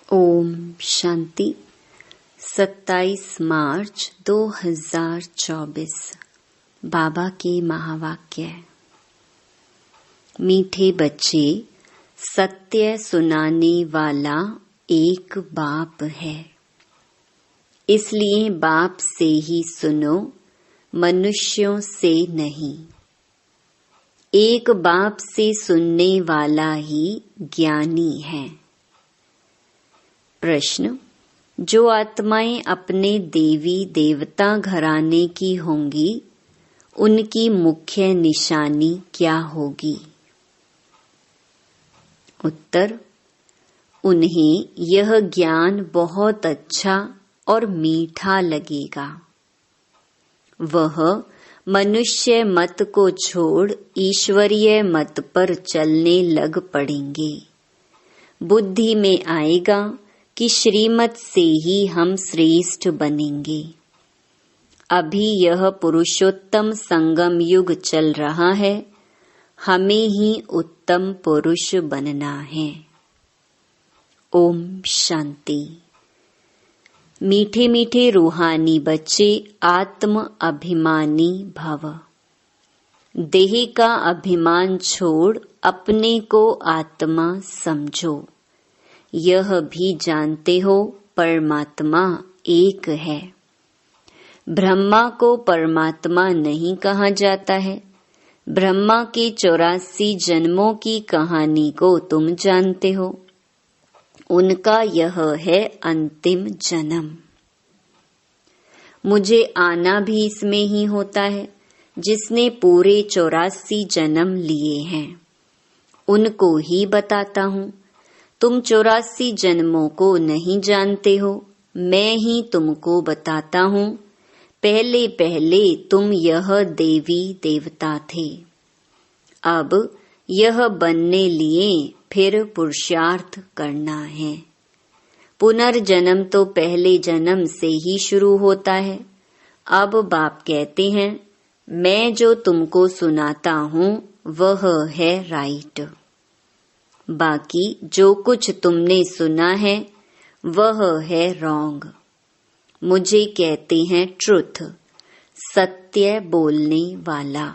ओम शांति। 27 मार्च 2024 बाबा के महावाक्य। मीठे बच्चे, सत्य सुनाने वाला एक बाप है, इसलिए बाप से ही सुनो, मनुष्यों से नहीं। एक बाप से सुनने वाला ही ज्ञानी है। प्रश्न: जो आत्माएं अपने देवी देवता घराने की होंगी, उनकी मुख्य निशानी क्या होगी? उत्तर: उन्हें यह ज्ञान बहुत अच्छा और मीठा लगेगा। वह मनुष्य मत को छोड़ ईश्वरीय मत पर चलने लग पड़ेंगे। बुद्धि में आएगा कि श्रीमत से ही हम श्रेष्ठ बनेंगे। अभी यह पुरुषोत्तम संगम युग चल रहा है, हमें ही उत्तम पुरुष बनना है। ओम शांति। मीठे मीठे रूहानी बच्चे, आत्म अभिमानी भव। देह का अभिमान छोड़ अपने को आत्मा समझो। यह भी जानते हो परमात्मा एक है। ब्रह्मा को परमात्मा नहीं कहा जाता है। ब्रह्मा के 84 जन्मों की कहानी को तुम जानते हो। उनका यह है अंतिम जन्म। मुझे आना भी इसमें ही होता है, जिसने पूरे 84 जन्म लिए हैं। उनको ही बताता हूँ। तुम 84 जन्मों को नहीं जानते हो, मैं ही तुमको बताता हूँ। पहले पहले तुम यह देवी देवता थे। अब यह बनने लिए फिर पुरुषार्थ करना है। पुनर्जन्म तो पहले जन्म से ही शुरू होता है। अब बाप कहते हैं, मैं जो तुमको सुनाता हूँ वह है राइट। बाकी जो कुछ तुमने सुना है वह है रॉन्ग। मुझे कहते हैं ट्रुथ, सत्य बोलने वाला।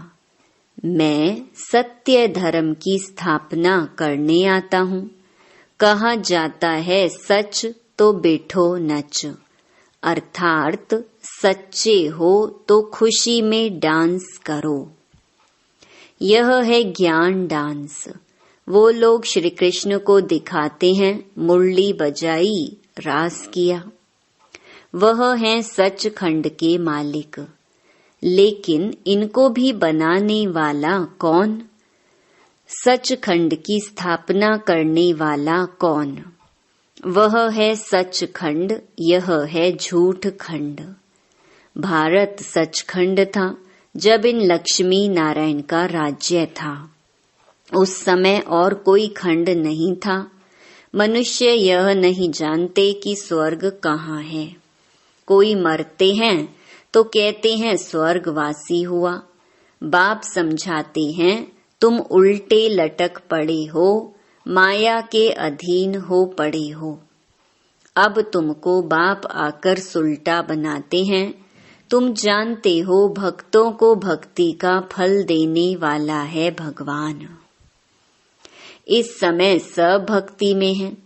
मैं सत्य धर्म की स्थापना करने आता हूँ। कहा जाता है सच तो बैठो नच, अर्थात सच्चे हो तो खुशी में डांस करो। यह है ज्ञान डांस। वो लोग श्री कृष्ण को दिखाते हैं, मुरली बजाई, रास किया। वह हैं सचखंड के मालिक। लेकिन इनको भी बनाने वाला कौन? सचखंड की स्थापना करने वाला कौन? वह है सचखंड, यह है झूठ खंड। भारत सचखंड था जब इन लक्ष्मी नारायण का राज्य था। उस समय और कोई खंड नहीं था। मनुष्य यह नहीं जानते कि स्वर्ग कहाँ है। कोई मरते हैं तो कहते हैं स्वर्गवासी हुआ। बाप समझाते हैं, तुम उल्टे लटक पड़े हो, माया के अधीन हो पड़े हो। अब तुमको बाप आकर सुल्टा बनाते हैं। तुम जानते हो भक्तों को भक्ति का फल देने वाला है भगवान। इस समय सब भक्ति में हैं।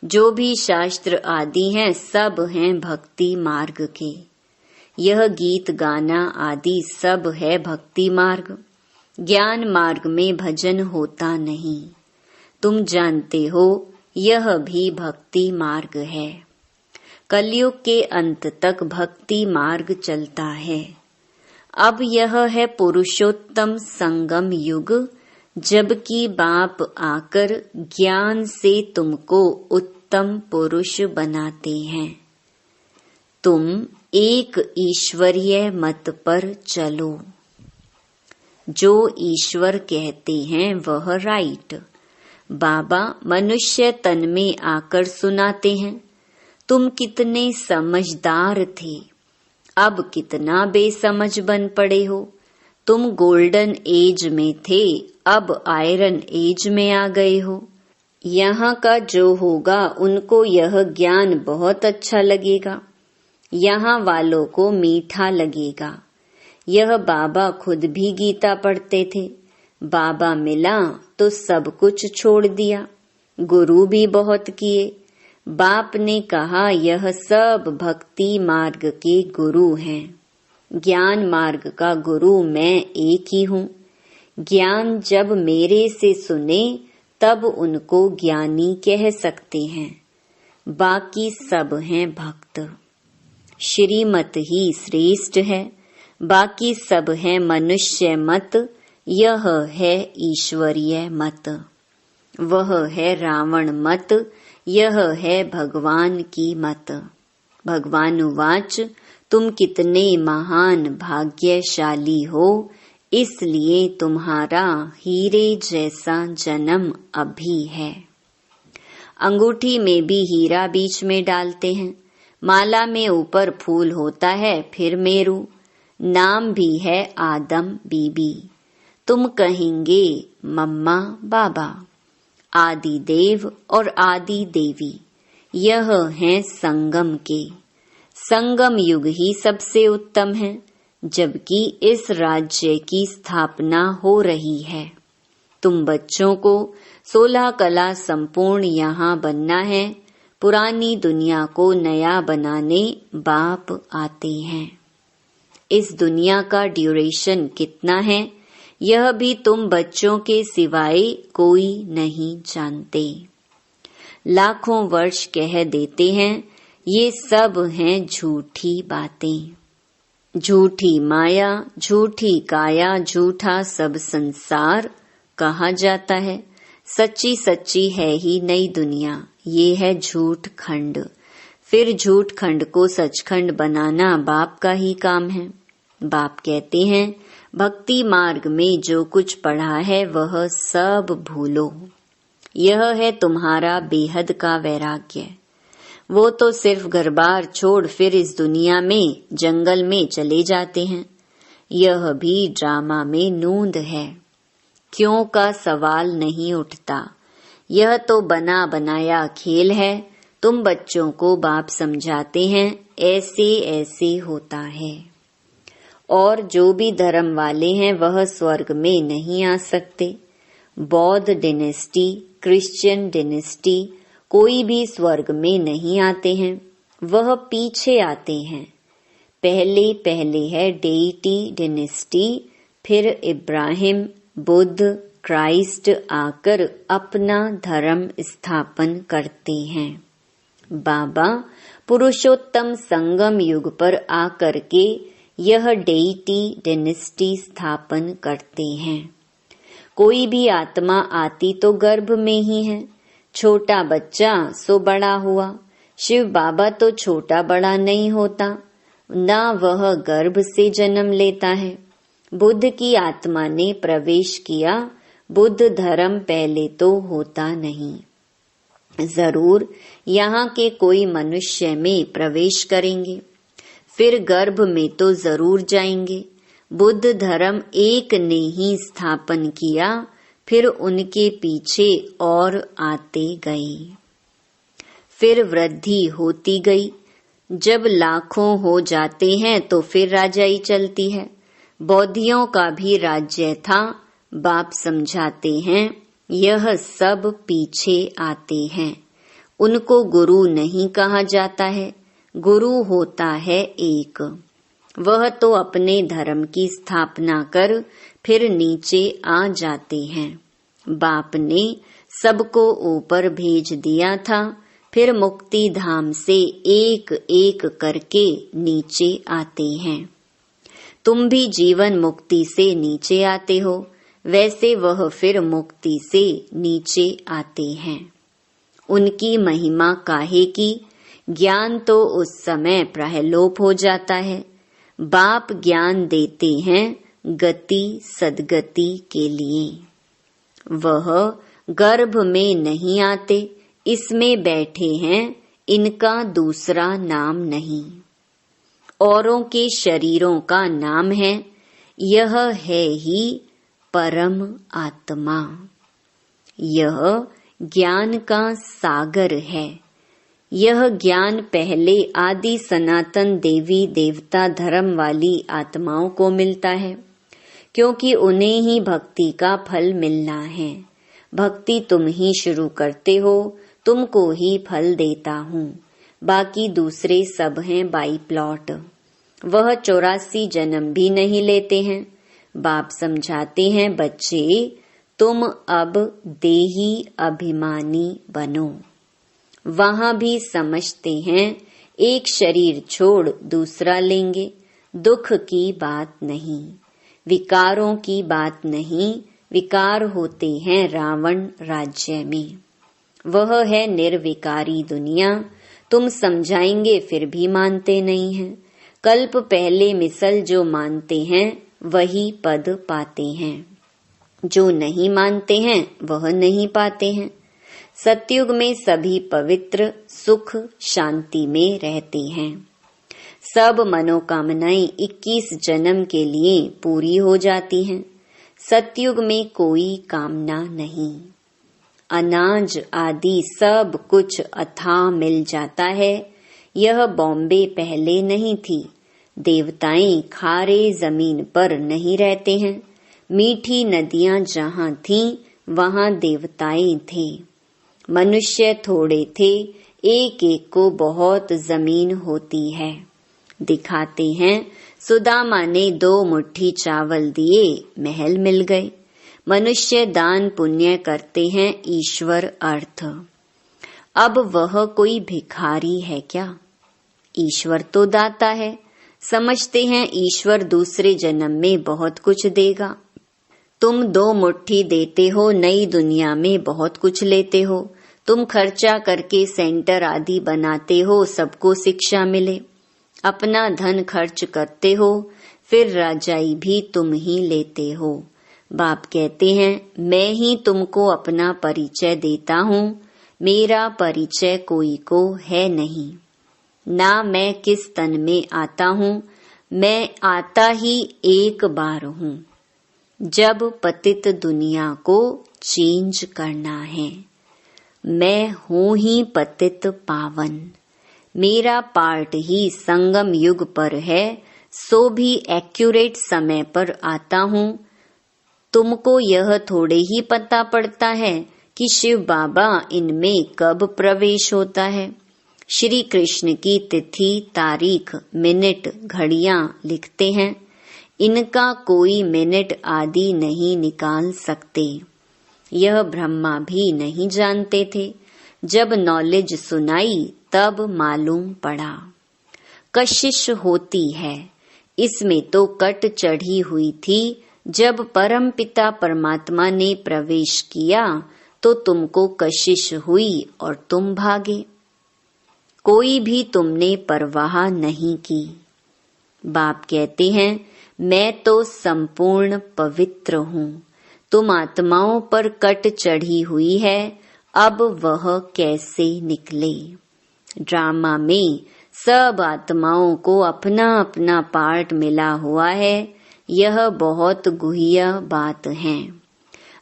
जो भी शास्त्र आदि हैं सब हैं भक्ति मार्ग के। यह गीत गाना आदि सब है भक्ति मार्ग। ज्ञान मार्ग में भजन होता नहीं। तुम जानते हो यह भी भक्ति मार्ग है। कलयुग के अंत तक भक्ति मार्ग चलता है। अब यह है पुरुषोत्तम संगम युग, जबकि बाप आकर ज्ञान से तुमको उत्तम पुरुष बनाते हैं। तुम एक ईश्वरीय मत पर चलो। जो ईश्वर कहते हैं वह राइट। बाबा मनुष्य तन में आकर सुनाते हैं, तुम कितने समझदार थे, अब कितना बेसमझ बन पड़े हो। तुम गोल्डन एज में थे, अब आयरन एज में आ गए हो। यहाँ का जो होगा उनको यह ज्ञान बहुत अच्छा लगेगा, यहाँ वालों को मीठा लगेगा। यह बाबा खुद भी गीता पढ़ते थे। बाबा मिला तो सब कुछ छोड़ दिया। गुरु भी बहुत किए। बाप ने कहा यह सब भक्ति मार्ग के गुरु हैं। ज्ञान मार्ग का गुरु मैं एक ही हूँ। ज्ञान जब मेरे से सुने तब उनको ज्ञानी कह सकते हैं, बाकी सब हैं भक्त। श्रीमत ही श्रेष्ठ है, बाकी सब है मनुष्य मत, यह है ईश्वरीय मत। वह है रावण मत, यह है भगवान की मत। भगवान उवाच, तुम कितने महान भाग्यशाली हो, इसलिए तुम्हारा हीरे जैसा जन्म अभी है। अंगूठी में भी हीरा बीच में डालते हैं। माला में ऊपर फूल होता है, फिर मेरू। नाम भी है आदम बीबी। तुम कहेंगे मम्मा बाबा। आदि देव और आदि देवी यह हैं संगम के। संगम युग ही सबसे उत्तम है, जबकि इस राज्य की स्थापना हो रही है। तुम बच्चों को 16 कला संपूर्ण यहाँ बनना है। पुरानी दुनिया को नया बनाने बाप आते हैं। इस दुनिया का ड्यूरेशन कितना है, यह भी तुम बच्चों के सिवाय कोई नहीं जानते। लाखों वर्ष कह देते हैं, ये सब हैं झूठी बातें। झूठी माया, झूठी काया, झूठा सब संसार कहा जाता है। सच्ची सच्ची है ही नई दुनिया, ये है झूठ खंड। फिर झूठ खंड को सचखंड बनाना बाप का ही काम है। बाप कहते हैं, भक्ति मार्ग में जो कुछ पढ़ा है वह सब भूलो। यह है तुम्हारा बेहद का वैराग्य। वो तो सिर्फ घर बार छोड़ फिर इस दुनिया में जंगल में चले जाते हैं। यह भी ड्रामा में नूंद है। क्यों का सवाल नहीं उठता। यह तो बना बनाया खेल है। तुम बच्चों को बाप समझाते हैं, ऐसे ऐसे होता है। और जो भी धर्म वाले हैं वह स्वर्ग में नहीं आ सकते। बौद्ध डिनेस्टी, क्रिश्चियन डिनेस्टी, कोई भी स्वर्ग में नहीं आते हैं, वह पीछे आते हैं। पहले पहले है डेइटी डिनेस्टी, फिर इब्राहिम, बुद्ध, क्राइस्ट आकर अपना धर्म स्थापन करते हैं। बाबा पुरुषोत्तम संगम युग पर आकर के यह डेइटी डिनेस्टी स्थापन करते हैं। कोई भी आत्मा आती तो गर्भ में ही है। छोटा बच्चा सो बड़ा हुआ। शिव बाबा तो छोटा बड़ा नहीं होता, ना वह गर्भ से जन्म लेता है। बुद्ध की आत्मा ने प्रवेश किया। बुद्ध धर्म पहले तो होता नहीं। जरूर यहाँ के कोई मनुष्य में प्रवेश करेंगे, फिर गर्भ में तो जरूर जाएंगे। बुद्ध धर्म एक ने ही स्थापन किया, फिर उनके पीछे और आते गए। फिर वृद्धि होती गई। जब लाखों हो जाते हैं तो फिर राजाई चलती है। बौद्धियों का भी राज्य था। बाप समझाते हैं, यह सब पीछे आते हैं। उनको गुरु नहीं कहा जाता है। गुरु होता है एक। वह तो अपने धर्म की स्थापना कर फिर नीचे आ जाते हैं। बाप ने सबको ऊपर भेज दिया था, फिर मुक्ति धाम से एक एक करके नीचे आते हैं। तुम भी जीवन मुक्ति से नीचे आते हो, वैसे वह फिर मुक्ति से नीचे आते हैं। उनकी महिमा काहे की? ज्ञान तो उस समय प्रहलोप हो जाता है। बाप ज्ञान देते हैं गति सदगति के लिए। वह गर्भ में नहीं आते, इसमें बैठे हैं, इनका दूसरा नाम नहीं। औरों के शरीरों का नाम है, यह है ही परम आत्मा। यह ज्ञान का सागर है। यह ज्ञान पहले आदि सनातन देवी देवता धर्म वाली आत्माओं को मिलता है, क्योंकि उन्हें ही भक्ति का फल मिलना है। भक्ति तुम ही शुरू करते हो, तुमको ही फल देता हूँ, बाकी दूसरे सब हैं बाई प्लॉट। वह 84 जन्म भी नहीं लेते हैं। बाप समझाते हैं, बच्चे तुम अब देही अभिमानी बनो। वहां भी समझते हैं एक शरीर छोड़ दूसरा लेंगे। दुख की बात नहीं, विकारों की बात नहीं। विकार होते हैं रावण राज्य में। वह है निर्विकारी दुनिया। तुम समझाएंगे फिर भी मानते नहीं हैं। कल्प पहले मिसल जो मानते हैं वही पद पाते हैं, जो नहीं मानते हैं वह नहीं पाते हैं। सतयुग में सभी पवित्र सुख शांति में रहते हैं। सब मनोकामनाएं 21 जन्म के लिए पूरी हो जाती हैं। सतयुग में कोई कामना नहीं। अनाज आदि सब कुछ अथाह मिल जाता है। यह बॉम्बे पहले नहीं थी। देवताएं खारे जमीन पर नहीं रहते हैं। मीठी नदियां जहां थीं वहां देवताएं थे। मनुष्य थोड़े थे, एक एक को बहुत जमीन होती है। दिखाते हैं सुदामा ने 2 मुट्ठी चावल दिए, महल मिल गए। मनुष्य दान पुण्य करते हैं, ईश्वर अर्थ। अब वह कोई भिखारी है क्या? ईश्वर तो दाता है। समझते हैं ईश्वर दूसरे जन्म में बहुत कुछ देगा। तुम 2 मुट्ठी देते हो, नई दुनिया में बहुत कुछ लेते हो। तुम खर्चा करके सेंटर आदि बनाते हो, सबको शिक्षा मिले। अपना धन खर्च करते हो, फिर राजाई भी तुम ही लेते हो। बाप कहते हैं, मैं ही तुमको अपना परिचय देता हूँ। मेरा परिचय कोई को है नहीं। ना मैं किस तन में आता हूँ, मैं आता ही एक बार हूँ, जब पतित दुनिया को चेंज करना है। मैं हूँ ही पतित पावन। मेरा पार्ट ही संगम युग पर है, सो भी एक्यूरेट समय पर आता हूँ। तुमको यह थोड़े ही पता पड़ता है कि शिव बाबा इनमें कब प्रवेश होता है। श्री कृष्ण की तिथि, तारीख, मिनट, घड़ियां लिखते हैं। इनका कोई मिनट आदि नहीं निकाल सकते। यह ब्रह्मा भी नहीं जानते थे। जब नॉलेज सुनाई तब मालूम पड़ा। कशिश होती है, इसमें तो कट चढ़ी हुई थी। जब परमपिता परमात्मा ने प्रवेश किया तो तुमको कशिश हुई और तुम भागे। कोई भी तुमने परवाह नहीं की। बाप कहते हैं, मैं तो संपूर्ण पवित्र हूँ। तुम आत्माओं पर कट चढ़ी हुई है, अब वह कैसे निकले। ड्रामा में सब आत्माओं को अपना अपना पार्ट मिला हुआ है। यह बहुत गुह्य बात है।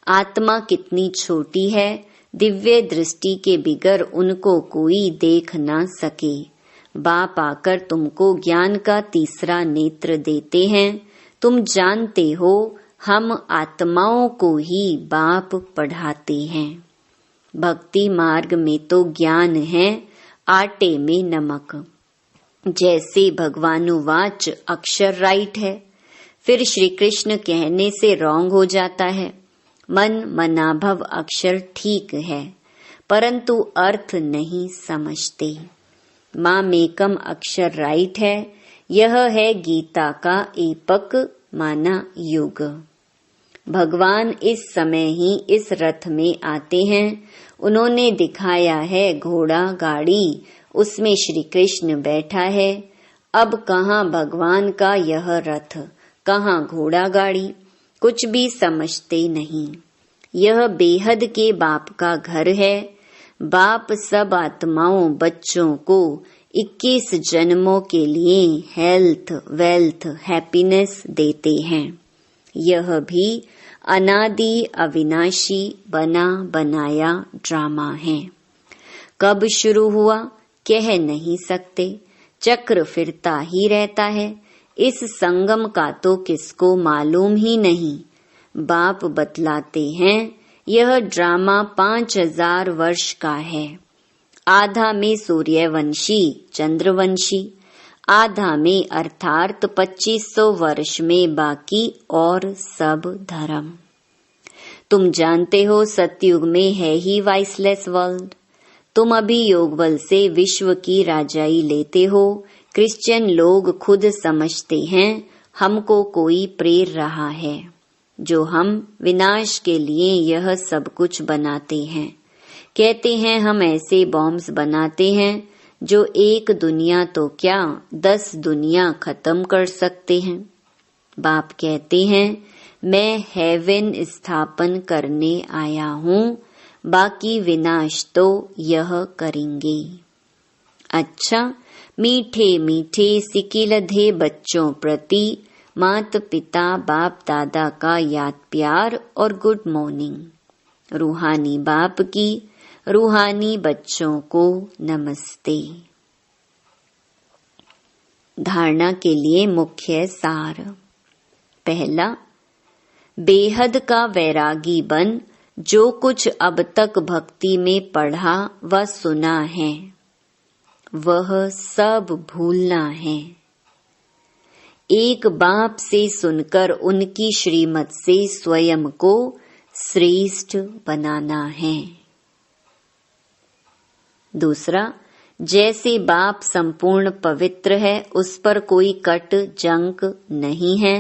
आत्मा कितनी छोटी है, दिव्य दृष्टि के बिगर उनको कोई देख न सके। बाप आकर तुमको ज्ञान का तीसरा नेत्र देते हैं। तुम जानते हो हम आत्माओं को ही बाप पढ़ाते हैं। भक्ति मार्ग में तो ज्ञान है, आटे में नमक। जैसे भगवानुवाच अक्षर राइट है, फिर श्री कृष्ण कहने से रॉन्ग हो जाता है। मन मनाभव अक्षर ठीक है, परंतु अर्थ नहीं समझते। माँ मेकम अक्षर राइट है। यह है गीता का एपक माना युग। भगवान इस समय ही इस रथ में आते हैं। उन्होंने दिखाया है घोड़ा गाड़ी, उसमें श्री कृष्ण बैठा है। अब कहाँ भगवान का यह रथ, कहाँ घोड़ा गाड़ी, कुछ भी समझते नहीं। यह बेहद के बाप का घर है। बाप सब आत्माओं बच्चों को 21 जन्मों के लिए हेल्थ, वेल्थ, हैप्पीनेस देते हैं। यह भी अनादि अविनाशी बना बनाया ड्रामा है। कब शुरू हुआ कह नहीं सकते, चक्र फिरता ही रहता है। इस संगम का तो किसको मालूम ही नहीं। बाप बतलाते हैं यह ड्रामा 5000 वर्ष का है। आधा में सूर्यवंशी चंद्रवंशी, आधा में अर्थात 2500 वर्ष में बाकी और सब धर्म। तुम जानते हो सतयुग में है ही वाइसलेस वर्ल्ड। तुम अभी योग बल से विश्व की राजाई लेते हो। क्रिश्चियन लोग खुद समझते हैं हमको कोई प्रेर रहा है, जो हम विनाश के लिए यह सब कुछ बनाते हैं। कहते हैं हम ऐसे बॉम्ब्स बनाते हैं जो एक दुनिया तो क्या 10 दुनिया खत्म कर सकते हैं। बाप कहते हैं मैं हेवन स्थापन करने आया हूँ, बाकी विनाश तो यह करेंगे। अच्छा, मीठे मीठे सिकिलधे बच्चों प्रति माता पिता बाप दादा का याद प्यार और गुड मॉर्निंग। रूहानी बाप की रूहानी बच्चों को नमस्ते। धारणा के लिए मुख्य सार। पहला, बेहद का वैरागी बन जो कुछ अब तक भक्ति में पढ़ा व सुना है वह सब भूलना है। एक बाप से सुनकर उनकी श्रीमत से स्वयं को श्रेष्ठ बनाना है। दूसरा, जैसे बाप संपूर्ण पवित्र है, उस पर कोई कट जंक नहीं है,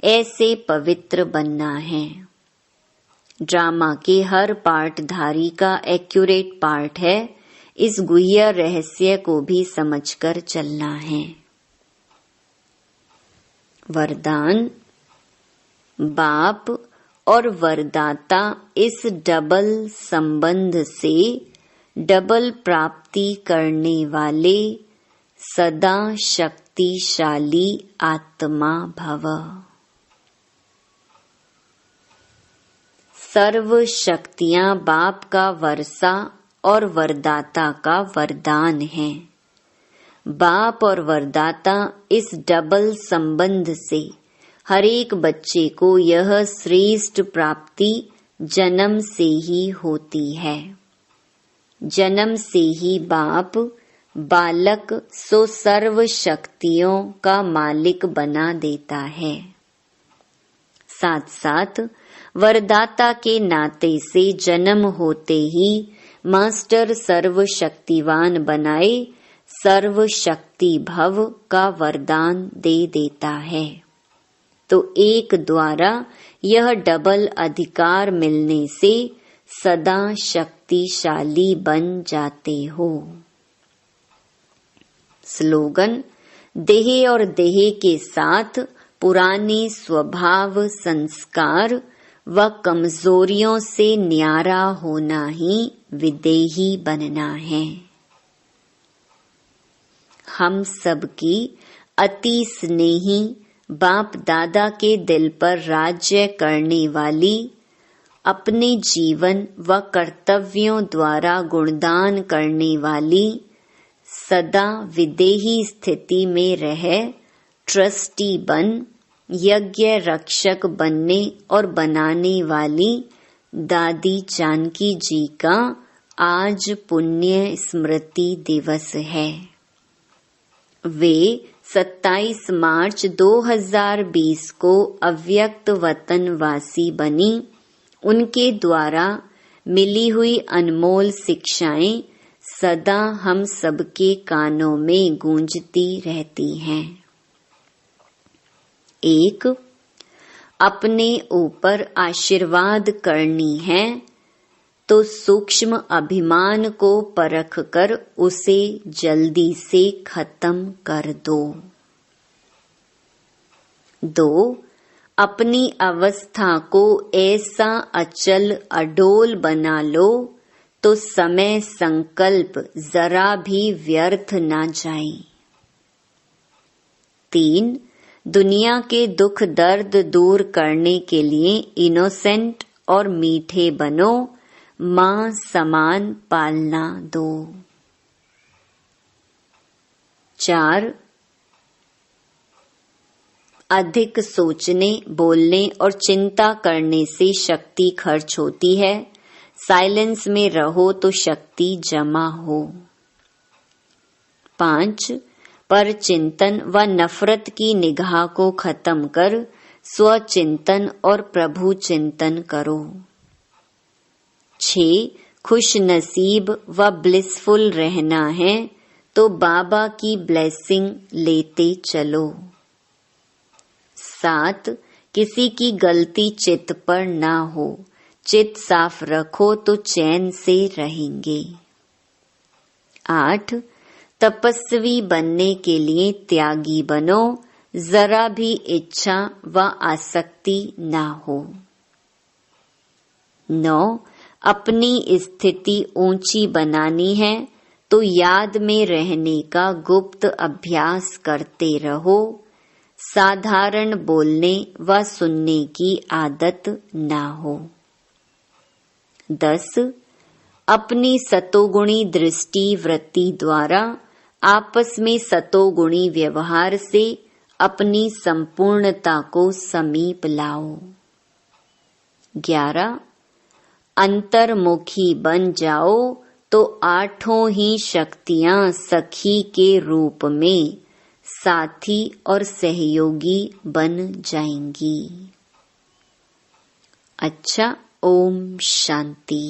ऐसे पवित्र बनना है। ड्रामा के हर पार्टधारी का एक्यूरेट पार्ट है, इस गुह्य रहस्य को भी समझकर चलना है। वरदान। बाप और वरदाता इस डबल संबंध से डबल प्राप्ति करने वाले सदा शक्तिशाली आत्मा भव। सर्व शक्तियां बाप का वर्षा और वरदाता का वरदान है। बाप और वरदाता इस डबल संबंध से हर एक बच्चे को यह श्रेष्ठ प्राप्ति जन्म से ही होती है। जन्म से ही बाप बालक सो सर्व शक्तियों का मालिक बना देता है। साथ साथ वरदाता के नाते से जन्म होते ही मास्टर सर्व शक्तिवान बनाए सर्व शक्ति भव का वरदान दे देता है। तो एक द्वारा यह डबल अधिकार मिलने से सदा शक्तिशाली बन जाते हो। स्लोगन। देह और देह के साथ पुराने स्वभाव संस्कार व कमजोरियों से न्यारा होना ही विदेही बनना है। हम सबकी अति स्नेही बाप दादा के दिल पर राज्य करने वाली, अपने जीवन व कर्तव्यों द्वारा गुणदान करने वाली, सदा विदेही स्थिति में रह ट्रस्टी बन यज्ञ रक्षक बनने और बनाने वाली दादी जानकी जी का आज पुण्य स्मृति दिवस है। वे 27 मार्च 2020 को अव्यक्त वतनवासी बनी। उनके द्वारा मिली हुई अनमोल शिक्षाएं सदा हम सबके कानों में गूंजती रहती हैं। 1. अपने ऊपर आशीर्वाद करनी है तो सूक्ष्म अभिमान को परख कर उसे जल्दी से खत्म कर दो। 2. अपनी अवस्था को ऐसा अचल अडोल बना लो तो समय संकल्प जरा भी व्यर्थ ना जाए। 3. दुनिया के दुख दर्द दूर करने के लिए इनोसेंट और मीठे बनो, माँ समान पालना दो। 4. अधिक सोचने, बोलने और चिंता करने से शक्ति खर्च होती है। साइलेंस में रहो तो शक्ति जमा हो। 5. पर चिंतन व नफरत की निगाह को खत्म कर स्वचिंतन और प्रभु चिंतन करो। 6. खुश नसीब व ब्लिसफुल रहना है तो बाबा की ब्लेसिंग लेते चलो। 7. किसी की गलती चित्त पर ना हो, चित्त साफ रखो तो चैन से रहेंगे। 8. तपस्वी बनने के लिए त्यागी बनो, जरा भी इच्छा व आसक्ति ना हो। 9. अपनी स्थिति ऊंची बनानी है तो याद में रहने का गुप्त अभ्यास करते रहो। साधारण बोलने व सुनने की आदत ना हो। 10. अपनी सतोगुणी दृष्टि वृत्ति द्वारा आपस में सतोगुणी व्यवहार से अपनी संपूर्णता को समीप लाओ। 11. अंतर्मुखी बन जाओ तो आठों ही शक्तियां सखी के रूप में साथी और सहयोगी बन जाएंगी। अच्छा, ओम शांति।